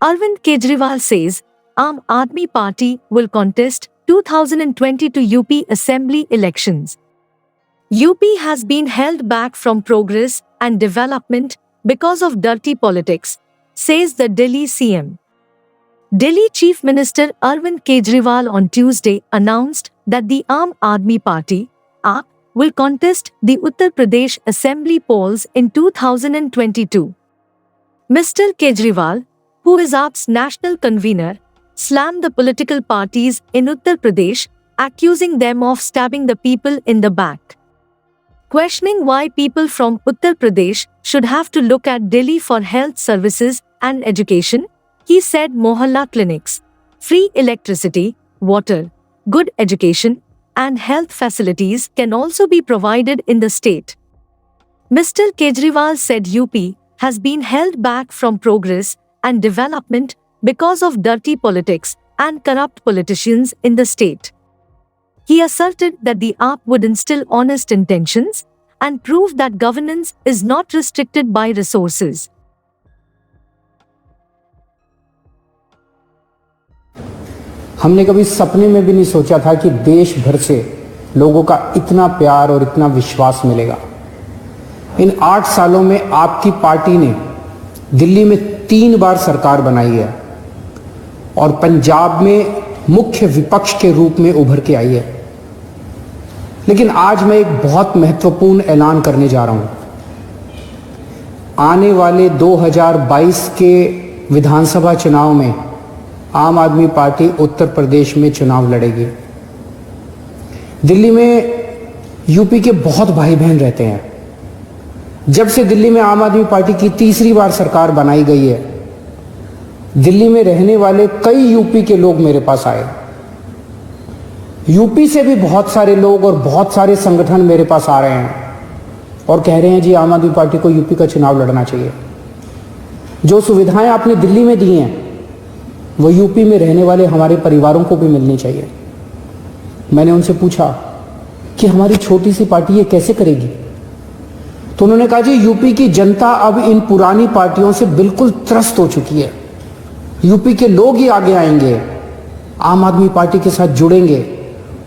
Arvind Kejriwal says Aam Aadmi Party will contest 2022 UP Assembly elections. UP has been held back from progress and development because of dirty politics, says the Delhi CM. Delhi Chief Minister Arvind Kejriwal on Tuesday announced that the Aam Aadmi Party, AAP, will contest the Uttar Pradesh Assembly polls in 2022. Mr. Kejriwal, who is AAP's national convener, slammed the political parties in Uttar Pradesh, accusing them of stabbing the people in the back. Questioning why people from Uttar Pradesh should have to look at Delhi for health services and education, he said mohalla clinics, free electricity, water, good education, and health facilities can also be provided in the state. Mr. Kejriwal said UP has been held back from progress and development because of dirty politics and corrupt politicians in the state. He asserted that the AAP would instill honest intentions and prove that governance is not restricted by resources. हमने कभी सपने में भी नहीं सोचा था कि देश भर से लोगों का इतना प्यार और इतना विश्वास मिलेगा। इन 8 सालों में आपकी पार्टी ने दिल्ली में 3 बार सरकार बनाई है और पंजाब में मुख्य विपक्ष के रूप में उभर के आई है। लेकिन आज मैं एक बहुत महत्वपूर्ण ऐलान करने जा रहा हूं। आने वाले 2022 के विधानसभा चुनाव में आम आदमी पार्टी उत्तर प्रदेश में चुनाव लड़ेगी। दिल्ली में यूपी के बहुत भाई बहन रहते हैं। जब से दिल्ली में आम आदमी पार्टी की तीसरी बार सरकार बनाई गई है, दिल्ली में रहने वाले कई यूपी के लोग मेरे पास आए। यूपी से भी बहुत सारे लोग और बहुत सारे संगठन मेरे पास आ रहे हैं और कह रहे हैं जी आम आदमी पार्टी को यूपी का चुनाव लड़ना चाहिए। जो सुविधाएं आपने दिल्ली में दी हैं वो यूपी में रहने वाले हमारे परिवारों को भी मिलनी चाहिए। मैंने उनसे पूछा कि हमारी छोटी सी पार्टी ये कैसे करेगी, तो उन्होंने कहा जी यूपी की जनता अब इन पुरानी पार्टियों से बिल्कुल त्रस्त हो चुकी है। यूपी के लोग ही आगे आएंगे, आम आदमी पार्टी के साथ जुड़ेंगे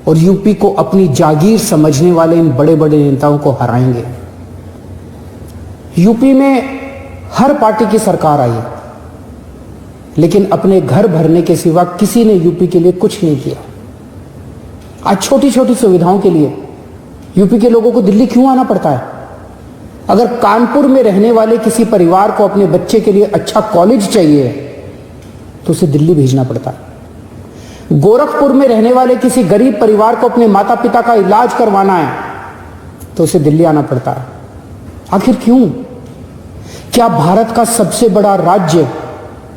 और यूपी को अपनी जागीर समझने वाले इन बड़े बड़े नेताओं को हराएंगे। यूपी में हर पार्टी की सरकार आई, लेकिन अपने घर भरने के सिवा किसी ने यूपी के लिए कुछ नहीं किया। आज छोटी छोटी सुविधाओं के लिए यूपी के लोगों को दिल्ली क्यों आना पड़ता है? अगर कानपुर में रहने वाले किसी परिवार को अपने बच्चे के लिए अच्छा कॉलेज चाहिए तो उसे दिल्ली भेजना पड़ता है। गोरखपुर में रहने वाले किसी गरीब परिवार को अपने माता पिता का इलाज करवाना है तो उसे दिल्ली आना पड़ता है। आखिर क्यों? क्या भारत का सबसे बड़ा राज्य,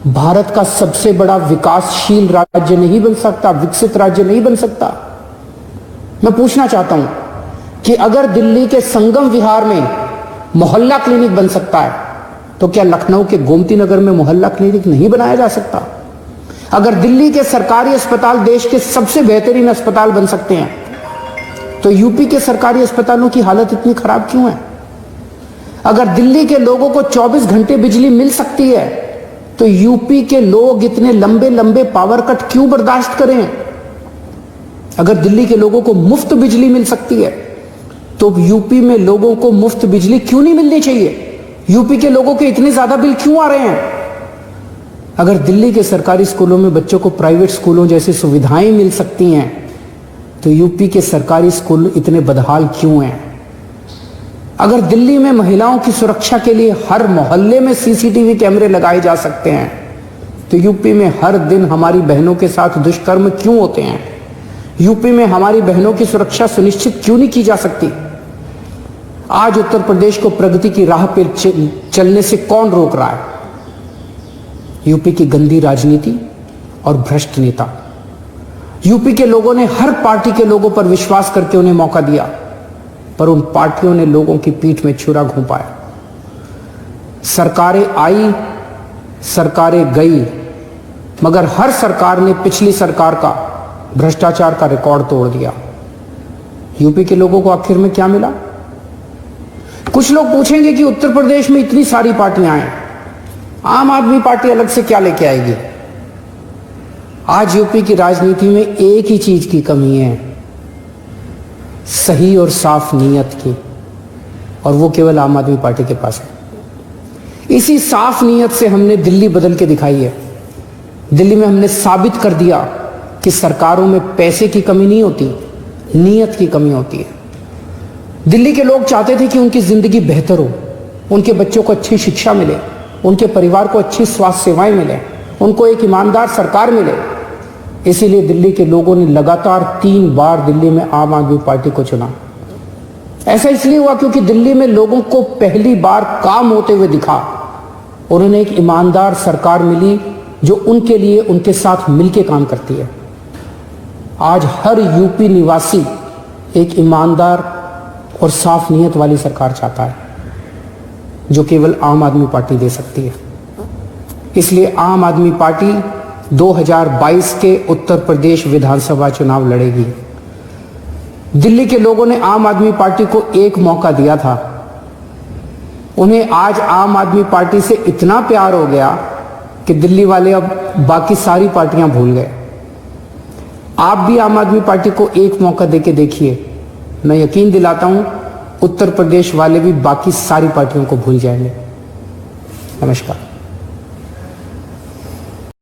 भारत का सबसे बड़ा विकासशील राज्य नहीं बन सकता, विकसित राज्य नहीं बन सकता? मैं पूछना चाहता हूं कि अगर दिल्ली के संगम विहार में मोहल्ला क्लिनिक बन सकता है तो क्या लखनऊ के गोमती नगर में मोहल्ला क्लिनिक नहीं बनाया जा सकता? अगर दिल्ली के सरकारी अस्पताल देश के सबसे बेहतरीन अस्पताल बन सकते हैं तो यूपी के सरकारी अस्पतालों की हालत इतनी खराब क्यों है? अगर दिल्ली के लोगों को 24 घंटे बिजली मिल सकती है तो यूपी के लोग इतने लंबे लंबे पावर कट क्यों बर्दाश्त करें? अगर दिल्ली के लोगों को मुफ्त बिजली मिल सकती है तो यूपी में लोगों को मुफ्त बिजली क्यों नहीं मिलनी चाहिए? यूपी के लोगों के इतने ज्यादा बिल क्यों आ रहे हैं? अगर दिल्ली के सरकारी स्कूलों में बच्चों को प्राइवेट स्कूलों जैसी सुविधाएं मिल सकती हैं तो यूपी के सरकारी स्कूल इतने बदहाल क्यों हैं? अगर दिल्ली में महिलाओं की सुरक्षा के लिए हर मोहल्ले में सीसीटीवी कैमरे लगाए जा सकते हैं तो यूपी में हर दिन हमारी बहनों के साथ दुष्कर्म क्यों होते हैं? यूपी में हमारी बहनों की सुरक्षा सुनिश्चित क्यों नहीं की जा सकती? आज उत्तर प्रदेश को प्रगति की राह पर चलने से कौन रोक रहा है? यूपी की गंदी राजनीति और भ्रष्ट नेता। यूपी के लोगों ने हर पार्टी के लोगों पर विश्वास करके उन्हें मौका दिया, पर उन पार्टियों ने लोगों की पीठ में छुरा घोंपाया। सरकारें आई, सरकारें गई, मगर हर सरकार ने पिछली सरकार का भ्रष्टाचार का रिकॉर्ड तोड़ दिया। यूपी के लोगों को आखिर में क्या मिला? कुछ लोग पूछेंगे कि उत्तर प्रदेश में इतनी सारी पार्टियां हैं, आम आदमी पार्टी अलग से क्या लेके आएगी? आज यूपी की राजनीति में एक ही चीज की कमी है, सही और साफ नीयत की, और वो केवल आम आदमी पार्टी के पास है। इसी साफ नीयत से हमने दिल्ली बदल के दिखाई है। दिल्ली में हमने साबित कर दिया कि सरकारों में पैसे की कमी नहीं होती, नीयत की कमी होती है। दिल्ली के लोग चाहते थे कि उनकी जिंदगी बेहतर हो, उनके बच्चों को अच्छी शिक्षा मिले, उनके परिवार को अच्छी स्वास्थ्य सेवाएं मिले, उनको एक ईमानदार सरकार मिले। इसीलिए दिल्ली के लोगों ने लगातार 3 बार दिल्ली में आम आदमी पार्टी को चुना। ऐसा इसलिए हुआ क्योंकि दिल्ली में लोगों को पहली बार काम होते हुए दिखा, उन्हें एक ईमानदार सरकार मिली जो उनके लिए, उनके साथ मिलकर काम करती है। आज हर यूपी निवासी एक ईमानदार और साफ नीयत वाली सरकार चाहता है, जो केवल आम आदमी पार्टी दे सकती है। इसलिए आम आदमी पार्टी 2022 के उत्तर प्रदेश विधानसभा चुनाव लड़ेगी। दिल्ली के लोगों ने आम आदमी पार्टी को एक मौका दिया था, उन्हें आज आम आदमी पार्टी से इतना प्यार हो गया कि दिल्ली वाले अब बाकी सारी पार्टियां भूल गए। आप भी आम आदमी पार्टी को एक मौका देके देखिए, मैं यकीन दिलाता हूं उत्तर प्रदेश वाले भी बाकी सारी पार्टियों को भूल जाएंगे। नमस्कार।